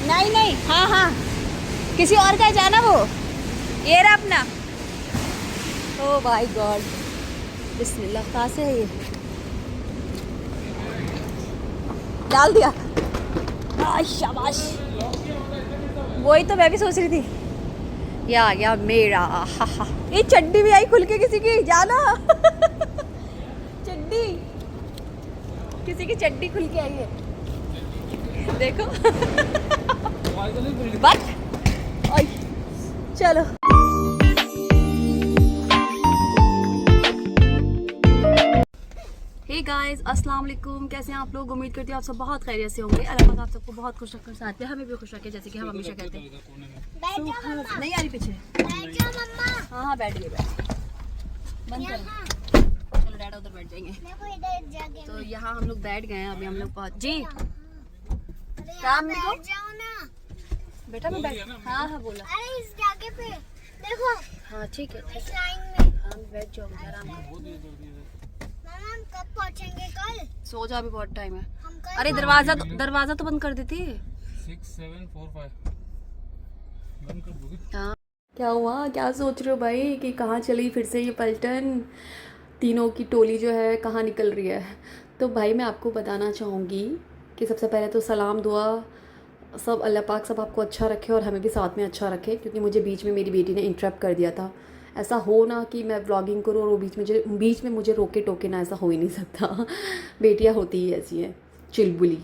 नहीं नहीं, हाँ हाँ, किसी और का जाना वो, ये रहा अपना। ओ माय गॉड, बिस्मिल्लाह। कहाँ से है ये? डाल दिया। शाबाश, वही तो मैं भी सोच रही थी। या मेरा, हा हा। ये चड्डी भी आई खुल के किसी की, जाना। चड्डी, किसी की चड्डी खुल के आई है, देखो। बट चलो। हे गाइस, अस्सलाम वालेकुम। कैसे हैं आप लोग? उम्मीद करती हूँ आप सब बहुत खैरियत से होंगे। अल्लाह पाक आप सबको बहुत खुश रखकर, साथ में हमें भी खुश रखे, जैसे कि हम हमेशा कहते हैं। नहीं आ रही पीछे? हाँ हाँ, बैठ गए, बंद कर। चलो डैडा उधर बैठ जाएंगे। तो यहाँ हम लोग बैठ गए हैं। अभी हम लोग पहुँच जी। काम में को बेटा मैं बैठ। हाँ हाँ बोला। अरे इस जगह पे देखो। हाँ ठीक है, इस लाइन में हम बैठ जाओगे आराम कर। हम कब पहुंचेंगे कल? सो जा, अभी बहुत टाइम है। हम अरे दरवाजा तो बंद कर देती। 6745 बंद कर दोगे? हाँ, क्या हुआ? क्या सोच रहे हो भाई कि कहाँ चली फिर से ये पलटन? तीनों की टोली जो है कहाँ निकल रही है? तो भाई मैं आपको बताना चाहूँगी कि सबसे पहले तो सलाम दुआ सब, अल्लाह पाक सब आपको अच्छा रखे और हमें भी साथ में अच्छा रखे। क्योंकि मुझे बीच में मेरी बेटी ने इंटरप्ट कर दिया था। ऐसा हो ना कि मैं व्लॉगिंग करूँ और वो बीच में मुझे रोके टोके ना, ऐसा हो ही नहीं सकता। बेटियाँ होती ही ऐसी हैं, चिलबुली।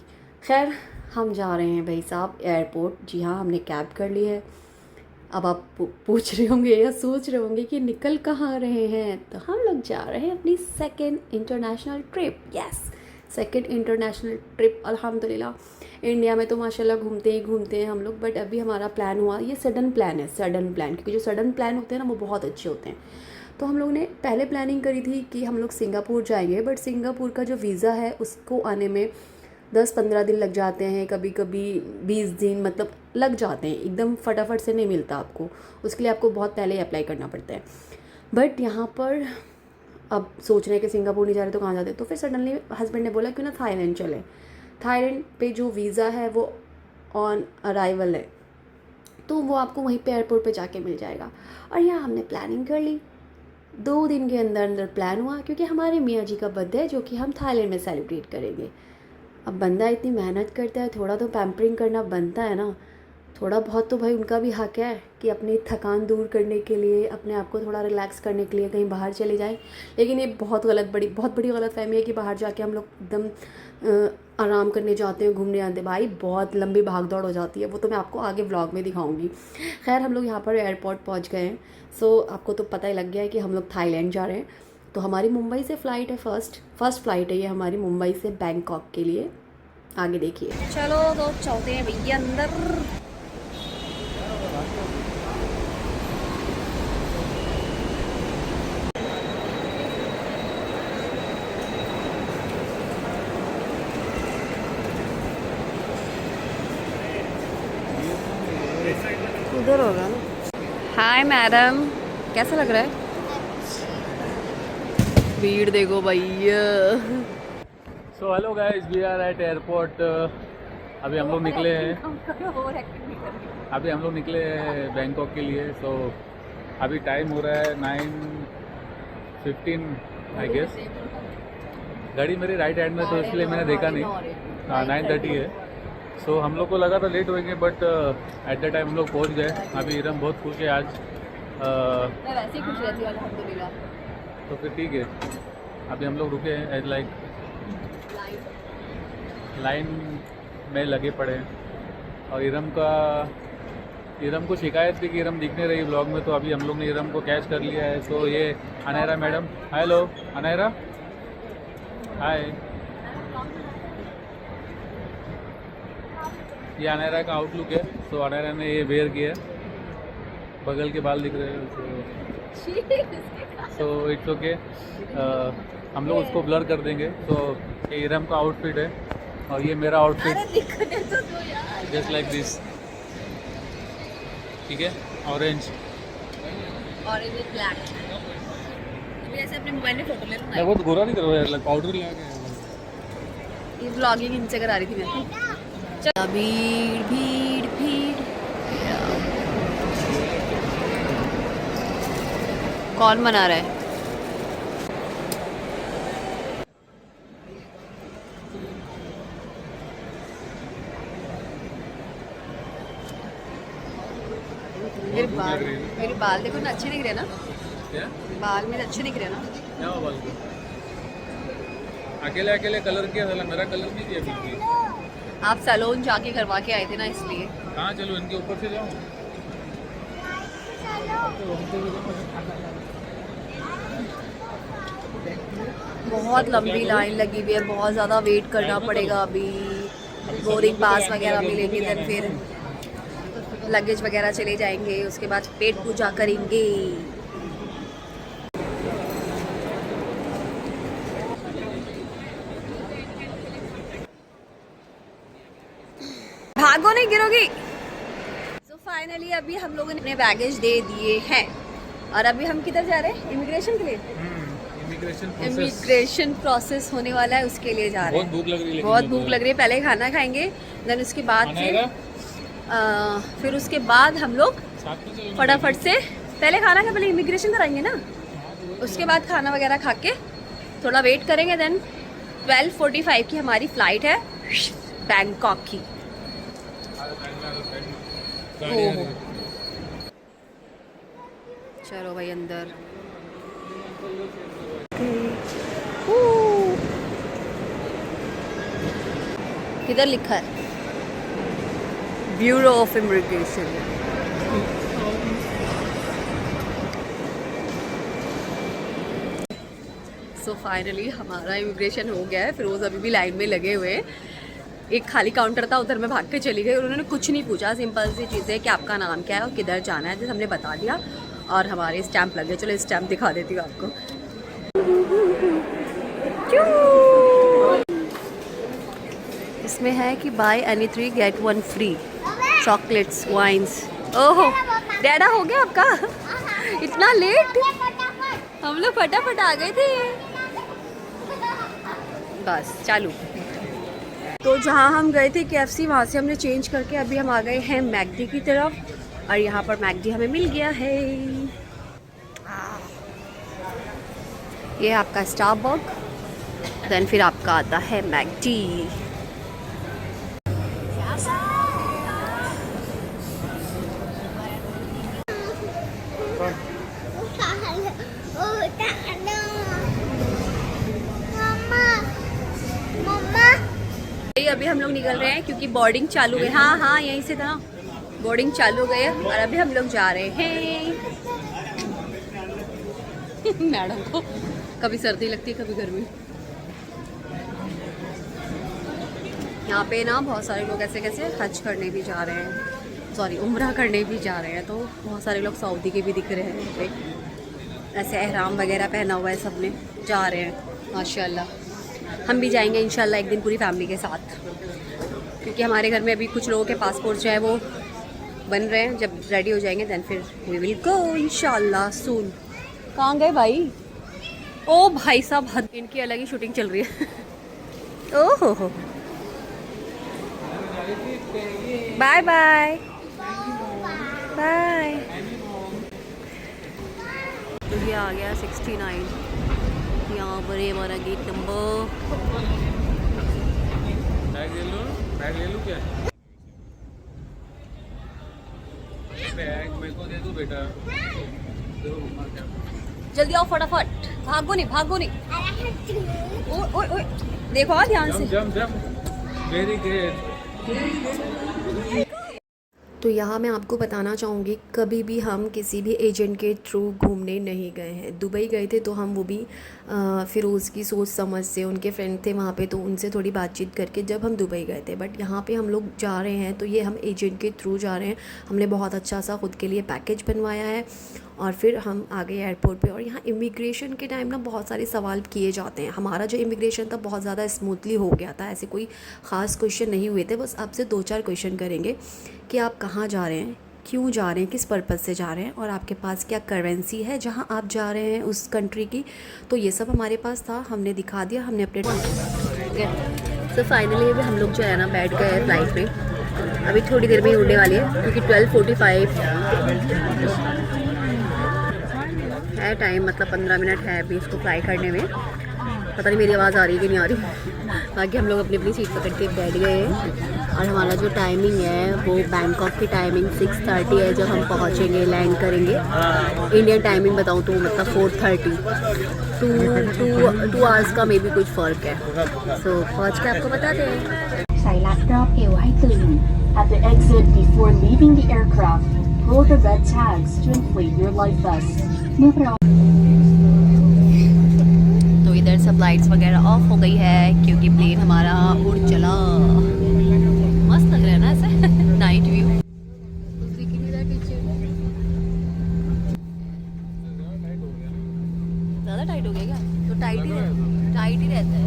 खैर, हम जा रहे हैं भाई साहब एयरपोर्ट। जी हाँ, हमने कैब कर ली है। अब आप पूछ रहे होंगे या सोच रहे होंगे कि निकल कहाँ रहे हैं? तो हम लोग जा रहे हैं अपनी second international trip. Yes, second international trip. अल्हम्दुलिल्लाह, इंडिया में तो माशाल्लाह घूमते हैं हम लोग। बट अभी हमारा प्लान हुआ, ये सडन प्लान है, सडन प्लान। क्योंकि जो सडन प्लान होते हैं ना, वो बहुत अच्छे होते हैं। तो हम लोग ने पहले प्लानिंग करी थी कि हम लोग सिंगापुर जाएंगे। बट सिंगापुर का जो वीज़ा है उसको आने में 10-15 दिन लग जाते हैं, कभी कभी 20 दिन, मतलब लग जाते हैं। एकदम फटाफट से नहीं मिलता आपको, उसके लिए आपको बहुत पहले अप्लाई करना पड़ता है। बट यहाँ पर अब सोच रहे हैं कि सिंगापुर नहीं जा रहे तो कहाँ जाते? तो फिर सडनली हस्बैंड ने बोला क्यों ना थाईलैंड चले। थाईलैंड पे जो वीज़ा है वो ऑन अराइवल है, तो वो आपको वहीं पे एयरपोर्ट पे जाके मिल जाएगा। और यहाँ हमने प्लानिंग कर ली, 2 दिन के अंदर प्लान हुआ। क्योंकि हमारे मियाँ जी का बर्थडे है जो कि हम थाईलैंड में सेलिब्रेट करेंगे। अब बंदा इतनी मेहनत करता है, थोड़ा तो पैम्परिंग करना बनता है ना। थोड़ा बहुत तो भाई उनका भी हक है कि अपनी थकान दूर करने के लिए, अपने आप को थोड़ा रिलैक्स करने के लिए कहीं बाहर चले जाएं। लेकिन ये बहुत बड़ी गलतफहमी है कि बाहर जाके हम लोग एकदम आराम करने जाते हैं, घूमने आते हैं। भाई बहुत लंबी भाग दौड़ हो जाती है, वो तो मैं आपको आगे व्लॉग में दिखाऊंगी। खैर, हम लोग यहाँ पर एयरपोर्ट पहुँच गए हैं। सो आपको तो पता ही लग गया है कि हम लोग थाईलैंड जा रहे हैं। तो हमारी मुंबई से फ़्लाइट है, फर्स्ट फ़्लाइट है ये हमारी मुंबई से बैंकॉक के लिए। आगे देखिए। चलो तो चलते हैं भैया अंदर। उधर होगा ना। हाय मैडम, कैसा लग रहा है? भीड़ देखो भैया। So hello guys, we are at airport. अभी हम लोग निकले हैं बैंकॉक के लिए। सो अभी टाइम हो रहा है 9:15 आई गेस। गाड़ी मेरी राइट हैंड में, तो इसलिए मैंने देखा नहीं। हाँ, 9:30 है। सो हम लोग को लगा था लेट होएंगे, बट एट द टाइम हम लोग पहुँच गए। अभी इरम बहुत खुश है आज। मैं वैसे ही खुश रहती हूँ अल्हम्दुलिल्लाह। तो फिर ठीक है, अभी हम लोग रुके हैं एज लाइक लाइन में लगे पड़े हैं। और इरम को शिकायत थी कि इरम दिख नहीं रही ब्लॉग में, तो अभी हम लोग ने इरम को कैच कर लिया है। सो ये अनायरा मैडम, हेलो अनायरा, हाय। ये अनायरा का आउटलुक है। सो अनायरा ने ये वेयर किया है, बगल के बाल दिख रहे हैं। सो इट्स ओके, हम लोग उसको ब्लर कर देंगे। तो ये इरम का आउटफिट है और ये मेरा आउटफिट, जस्ट लाइक दिस। ठीक है, ऑरेंज ब्लैक। अभी ऐसे अपने मोबाइल में फोटो ले लूँगा। मैं बहुत गोरा नहीं करो यार, पाउडर लगा के। ये व्लॉगिंग इनसे करा रही थी मैं। भीड़ भीड़ कौन बना रहा है? मेरे बाल देखो ना, अच्छे दिख रहे हैं ना? क्या बाल मेरे अच्छे दिख रहे हैं ना? क्या हुआ बाल को? अकेले अकेले कलर किया, साला मेरा कलर नहीं किया बिल्कुल। आप सैलून जाके करवा के आए थे ना, इसलिए। कहाँ चलो, इनके ऊपर से जाऊँ? बहुत लंबी लाइन लगी हुई है, बहुत ज़्यादा वेट करना पड़ेगा अभी। बोर्डिंग पास वगैरह मिलेंगे, देन फिर लगेज वगैरह चले जाएंगे, उसके बाद पेट पूजा करेंगे। भागो नहीं, गिरोगी। सो फाइनली अभी हम लोगों ने अपने बैगेज दे दिए हैं और अभी हम किधर जा रहे हैं? इमिग्रेशन के लिए। इमिग्रेशन प्रोसेस होने वाला है, उसके लिए जा रहे हैं। बहुत भूख लग रही है, बहुत भूख लग रही है। पहले खाना खाएंगे, देन उसके बाद फिर उसके बाद हम लोग फटाफट से पहले खाना खा, पहले इमिग्रेशन कराएंगे ना, उसके बाद खाना वगैरह खा के थोड़ा वेट करेंगे। देन 12:45 की हमारी फ़्लाइट है बैंकॉक की। ओहो, चलो भाई अंदर। किधर लिखा है? Bureau of immigration. So finally हमारा इमिग्रेशन हो गया है। फिरोज अभी भी लाइन में लगे हुए हैं। एक खाली काउंटर था, उधर में भाग के चली गई। उन्होंने कुछ नहीं पूछा, सिंपल सी चीज़ें कि आपका नाम क्या है और किधर जाना है, जैसे हमने बता दिया और हमारे स्टैंप लगे। चलो स्टैंप दिखा देती हूँ आपको। इसमें है कि buy any 3 get 1 free, chocolates, wines. ओहो, डैडा हो गया आपका? इतना लेट? हम लोग फटाफट आ गए थे। बस चालू। तो जहाँ हम गए थे KFC, वहाँ से हमने चेंज करके अभी हम आ गए हैं मैकडी की तरफ और यहाँ पर मैकडी हमें मिल गया है। ये आपका स्टारबक, देन फिर आपका आता है मैकडी। अभी हम लोग निकल रहे हैं क्योंकि बोर्डिंग चालू है। हाँ हाँ, यहीं से था, बोर्डिंग चालू हो गई है और अभी हम लोग जा रहे हैं। मैडम को कभी सर्दी लगती है, कभी गर्मी। यहाँ पे ना बहुत सारे लोग ऐसे कैसे हज करने भी जा रहे हैं, सॉरी उम्रा करने भी जा रहे हैं। तो बहुत सारे लोग सऊदी के भी दिख रहे हैं यहाँ पे, ऐसे एहराम वगैरह पहना हुआ है, सबने जा रहे हैं माशाल्लाह। हम भी जाएंगे इंशाल्लाह एक दिन पूरी फैमिली के साथ, क्योंकि हमारे घर में अभी कुछ लोगों के पासपोर्ट जो है वो बन रहे हैं। जब रेडी हो जाएंगे देन फिर वी विल गो इंशाल्लाह सून। कहाँ गए भाई? ओ भाई साहब, हद, इनकी अलग ही शूटिंग चल रही है। ओहो हो, बाय बाय बाय। तो ये आ गया 69, यहाँ पर ये हमारा गेट नंबर। बैग ले लूँ क्या? बैग मेरे को दे दूँ बेटा। जल्दी आओ फटाफट, भागो नहीं भागो नहीं। ओए ओए ओए, देखो ध्यान से। Jump jump, very great. तो यहाँ मैं आपको बताना चाहूँगी, कभी भी हम किसी भी एजेंट के थ्रू घूमने नहीं गए हैं। दुबई गए थे तो हम वो भी फ़िरोज़ की सोच समझ से, उनके फ्रेंड थे वहाँ पे तो उनसे थोड़ी बातचीत करके जब हम दुबई गए थे। बट यहाँ पे हम लोग जा रहे हैं तो ये हम एजेंट के थ्रू जा रहे हैं। हमने बहुत अच्छा सा ख़ुद के लिए पैकेज बनवाया है और फिर हम आ गए एयरपोर्ट पे। और यहाँ इमिग्रेशन के टाइम ना बहुत सारे सवाल किए जाते हैं। हमारा जो इमिग्रेशन था बहुत ज़्यादा स्मूथली हो गया था, ऐसे कोई ख़ास क्वेश्चन नहीं हुए थे। बस आपसे 2-4 क्वेश्चन करेंगे कि आप कहाँ जा रहे हैं, क्यों जा रहे हैं, किस पर्पज़ से जा रहे हैं और आपके पास क्या करेंसी है जहाँ आप जा रहे हैं उस कंट्री की। तो ये सब हमारे पास था, हमने दिखा दिया, हमने अपने तो फाइनली अभी हम लोग जो है ना बैठ गए हैं फ्लाइट में। अभी थोड़ी देर में ही उड़ने वाली है क्योंकि 12:45 है है टाइम, मतलब 15 मिनट है अभी इसको फ्राई करने में। पता नहीं मेरी आवाज़ आ रही है कि नहीं आ रही। बाकी हम लोग अपनी अपनी सीट पकड़ के बैठ गए हैं और हमारा जो टाइमिंग है वो बैंकॉक की टाइमिंग 6:30 है जब हम पहुँचेंगे, लैंड करेंगे। इंडियन टाइमिंग बताऊँ तो मतलब 4:30, 2 आवर्स का मे बी कुछ फ़र्क है। सो पहुँच के आपको बताते हैं। ใส่แล็ปท็อปเอวให้ตึง At the exit before leaving the aircraft, pull the red tags to inflate your life vest. เมื่อพร้อม तो इधर सब लाइट्स वगैरह ऑफ हो गई है क्योंकि प्लेन हमारा उड़ चला। मस्त लग रहा है ना ऐसे नाइट व्यू। ज़्यादा टाइट हो गया क्या? तो टाइट ही रहता है।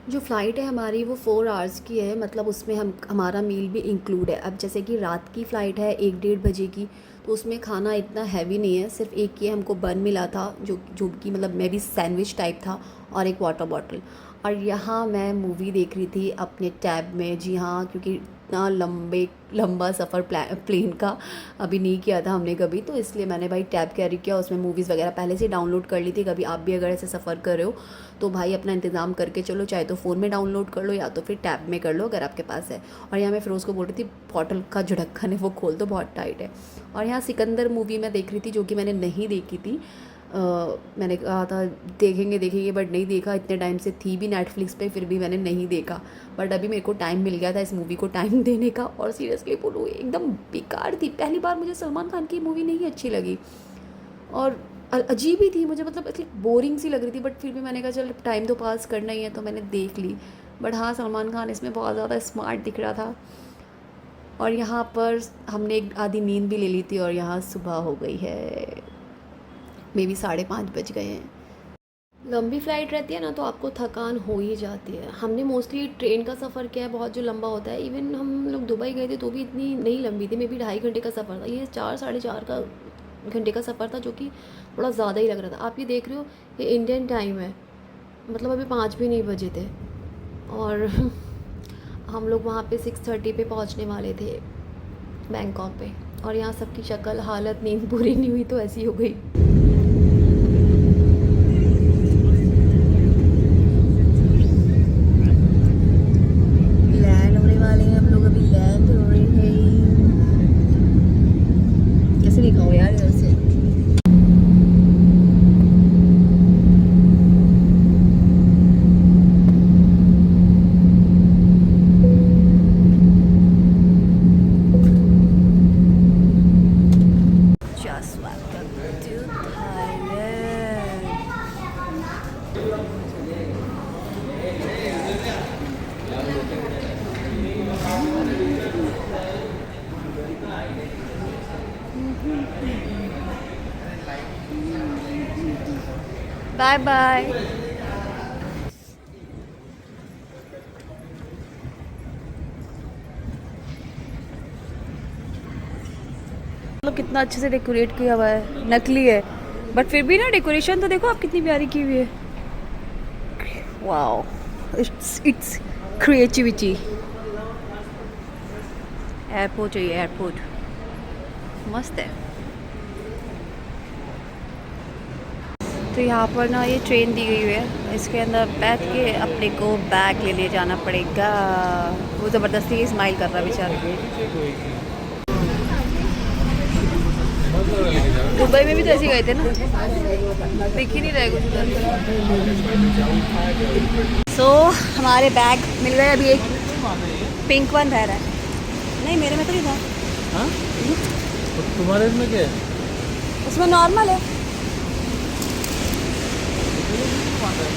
जो फ़्लाइट है हमारी वो 4 आवर्स की है, मतलब उसमें हमारा मील भी इंक्लूड है। अब जैसे कि रात की फ़्लाइट है 1-1:30 बजे की, तो उसमें खाना इतना हैवी नहीं है। सिर्फ एक ये हमको बन मिला था जो कि मतलब मे बी सैंडविच टाइप था, और एक वाटर बॉटल। और यहाँ मैं मूवी देख रही थी अपने टैब में। जी हाँ, क्योंकि इतना लंबा सफ़र प्लेन का अभी नहीं किया था हमने कभी, तो इसलिए मैंने भाई टैब कैरी किया। उसमें मूवीज़ वगैरह पहले से डाउनलोड कर ली थी। कभी आप भी अगर ऐसे सफ़र कर रहे हो तो भाई अपना इंतज़ाम करके चलो, चाहे तो फ़ोन में डाउनलोड कर लो या तो फिर टैब में कर लो अगर आपके पास है। और यहाँ मैं फ़िरोज़ को बोल रही थी बॉटल का जो ढक्कन है वो खोल दो, बहुत टाइट है। और यहाँ सिकंदर मूवी मैं देख रही थी जो कि मैंने नहीं देखी थी। मैंने कहा था देखेंगे बट नहीं देखा। इतने टाइम से थी भी नेटफ्लिक्स पे, फिर भी मैंने नहीं देखा। बट अभी मेरे को टाइम मिल गया था इस मूवी को टाइम देने का, और सीरियसली बोलूँ एकदम बेकार थी। पहली बार मुझे सलमान खान की मूवी नहीं अच्छी लगी और अजीब ही थी मुझे, मतलब इतनी बोरिंग सी लग रही थी। बट फिर भी मैंने कहा चल टाइम तो पास करना ही है, तो मैंने देख ली। बट हाँ, सलमान खान इसमें बहुत ज़्यादा स्मार्ट दिख रहा था। और यहाँ पर हमने एक आधी नींद भी ले ली थी और यहाँ सुबह हो गई है, मे बी 5:30 बज गए हैं। लंबी फ़्लाइट रहती है ना तो आपको थकान हो ही जाती है। हमने मोस्टली ट्रेन का सफ़र किया है बहुत, जो लंबा होता है। इवन हम लोग दुबई गए थे तो भी इतनी नहीं लंबी थी, मे बी 2.5 घंटे का सफ़र था। ये 4-4.5 घंटे का सफ़र था, जो कि थोड़ा ज़्यादा ही लग रहा था। आप ये देख रहे हो, ये इंडियन टाइम है, मतलब अभी 5 भी नहीं बजे थे और हम लोग वहाँ पे 6:30 पे पहुँचने वाले थे बैंकॉक पे। और यहाँ सबकी शक्ल हालत, नींद पूरी नहीं हुई तो ऐसी हो गई। लैंड होने वाले हैं हम लोग, अभी लैंड हो रहे हैं। कैसे दिखाओ यार इधर से। Just welcome to Thailand. Bye bye. मतलब कितना अच्छे से डेकोरेट किया हुआ है, नकली है बट फिर भी ना डेकोरेशन तो देखो आप कितनी प्यारी की हुई है। Wow, it's creativity. एयरपोर्ट चाहिए, एयरपोर्ट मस्त है। तो यहाँ पर ना ये ट्रेन दी गई हुई है, इसके अंदर बैठ के अपने को बैग लेने जाना पड़ेगा। वो ज़बरदस्ती स्माइल कर रहा है बेचारा। दुबई में भी तो ऐसे गए थे ना, दिख ही नहीं रहे कुछ। सो हमारे बैग मिल गए। अभी एक पिंक वन रह रहा है। नहीं मेरे में तो नहीं था। हाँ? तुम्हारे में क्या है? उसमें नॉर्मल है।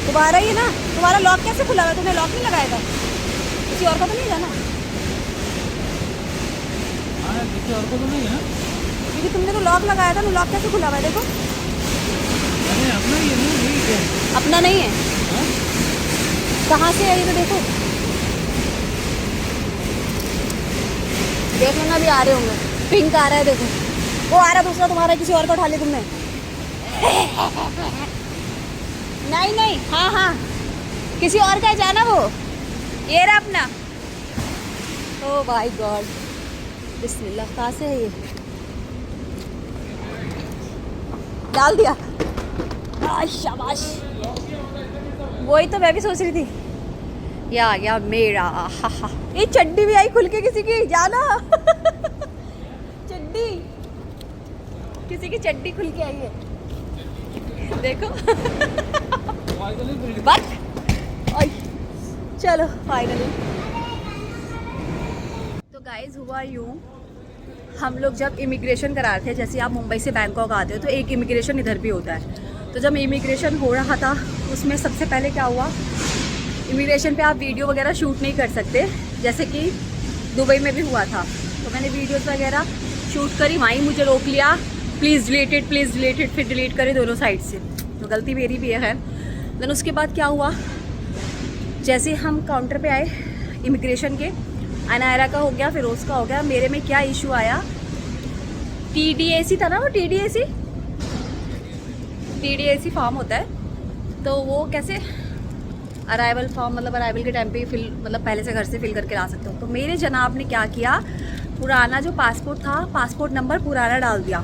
तुम्हारा ही है ना? तुम्हारा लॉक कैसे खुला हुआ है? तुमने लॉक नहीं लगाया था? किसी और का तो नहीं था ना? हाँ, किसी और को तो नहीं है, क्योंकि तुमने तो लॉक लगाया था ना, लॉक कैसे खुला हुआ है? देखो अपना ही है, नहीं है। अपना नहीं है। हाँ? कहाँ से है ये तो देखो। देख लेना, भी आ रहे होंगे। पिंक आ रहा है देखो, वो आ रहा दूसरा तुम्हारा, किसी और का उठा लिया तुमने। नहीं नहीं, हाँ हाँ किसी और का है, जाना वो। ये रहा अपना। ओ माय गॉड, बिस्मिल्लाह। कहाँ से है ये? डाल दिया। शाबाश, वही तो मैं भी सोच रही थी। ये आ गया मेरा। हा हा, ये चड्डी भी आई खुल के किसी की, जाना। चड्डी, किसी की चड्डी खुल के आई है, देखो। बट चलो फाइनली। तो गाइज हुआ यूँ, हम लोग जब इमिग्रेशन करा रहे थे, जैसे आप मुंबई से बैंकॉक आते हो तो एक इमिग्रेशन इधर भी होता है। तो जब इमिग्रेशन हो रहा था उसमें सबसे पहले क्या हुआ, इमिग्रेशन पे आप वीडियो वगैरह शूट नहीं कर सकते, जैसे कि दुबई में भी हुआ था। तो मैंने वीडियोस वगैरह शूट करी, वहीं मुझे रोक लिया, प्लीज़ डिलीटेड, प्लीज़ डिलीटेड, फिर डिलीट करे दोनों साइड से। तो गलती मेरी भी है। देन उसके बाद क्या हुआ, जैसे हम काउंटर पे आए इमिग्रेशन के, अनायरा का हो गया, फिरोज़ का हो गया, मेरे में क्या इशू आया, TDAC था ना, वो TDAC फॉर्म होता है, तो वो कैसे अराइवल फॉर्म, मतलब अराइवल के टाइम पे फिल, मतलब पहले से घर से फिल करके ला सकते हो। तो मेरे जनाब ने क्या किया, पुराना जो पासपोर्ट था, पासपोर्ट नंबर पुराना डाल दिया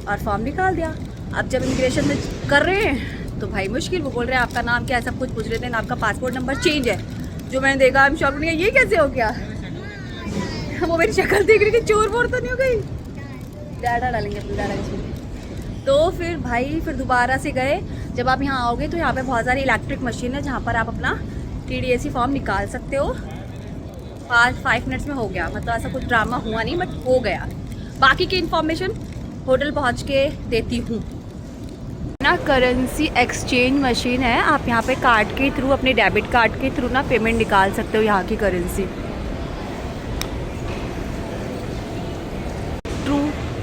और फॉर्म निकाल दिया। अब जब इमिग्रेशन में कर रहे हैं तो भाई मुश्किल, वो बोल रहे हैं आपका नाम क्या है, सब कुछ पूछ रहे थे, आपका पासपोर्ट नंबर चेंज है। जो मैंने देखा, हम शॉक नहीं, ये कैसे हो गया। वो मेरी शक्ल देख रही थी, चोर वोर तो नहीं हो गई। डाटा डालेंगे अपनी, डाटा इसमें। तो फिर भाई फिर दोबारा से गए। जब आप यहाँ आओगे तो यहाँ पे बहुत सारी इलेक्ट्रिक मशीन है जहाँ पर आप अपना TDAC फॉर्म निकाल सकते हो। 5 मिनट्स में हो गया, मतलब ऐसा कुछ ड्रामा हुआ नहीं, बट हो गया। बाकी की इन्फॉर्मेशन होटल पहुँच के देती हूँ ना। करेंसी एक्सचेंज मशीन है, आप यहाँ पे कार्ड के थ्रू, अपने डेबिट कार्ड के थ्रू ना पेमेंट निकाल सकते हो यहाँ की करेंसी। ट्रू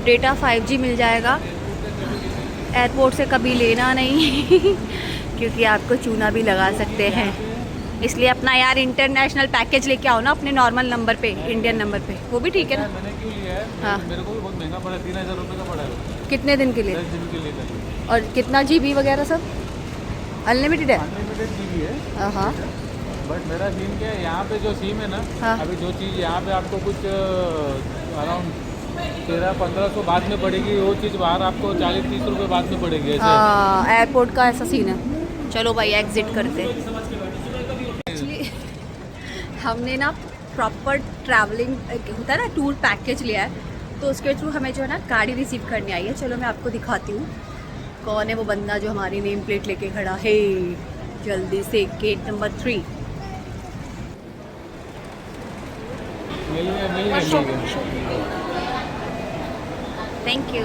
डेटा 5G मिल जाएगा। एयरपोर्ट से कभी लेना नहीं क्योंकि आपको चूना भी लगा सकते हैं, इसलिए अपना यार इंटरनेशनल पैकेज लेके आओ ना अपने नॉर्मल नंबर पे, इंडियन नंबर पे, वो भी ठीक है ना। मैंने क्यों लिया है, हाँ। मेरे को भी बहुत महंगा पड़ा, 3000 रुपये का पड़ा है। कितने दिन के लिए? 10 दिन के लिए था। और कितना GB वगैरह सब? अनलिमिटेड है? अनलिमिटेड GB है। हाँ। बट मेरा सीम क्या है, यहाँ पे जो सिम है ना, हाँ। अभी जो चीज़ यहाँ पे आपको कुछ अराउंड 1300-1500 बाद में पड़ेगी, वो चीज़ बाहर आपको 40-30 रुपये बाद में पड़ेगी ऐसे। हाँ, एयरपोर्ट का ऐसा सीन है। चलो भाई एग्जिट करते हैं। एक्चुअली हमने ना प्रॉपर ट्रैवलिंग होता है ना, टूर पैकेज लिया है, तो उसके थ्रू हमें जो है ना गाड़ी रिसीव करनी आई है। चलो मैं आपको दिखाती हूँ कौन है वो बंदा जो हमारी नेम प्लेट लेके खड़ा है। जल्दी से गेट नंबर 3। मिल गया। Thank you.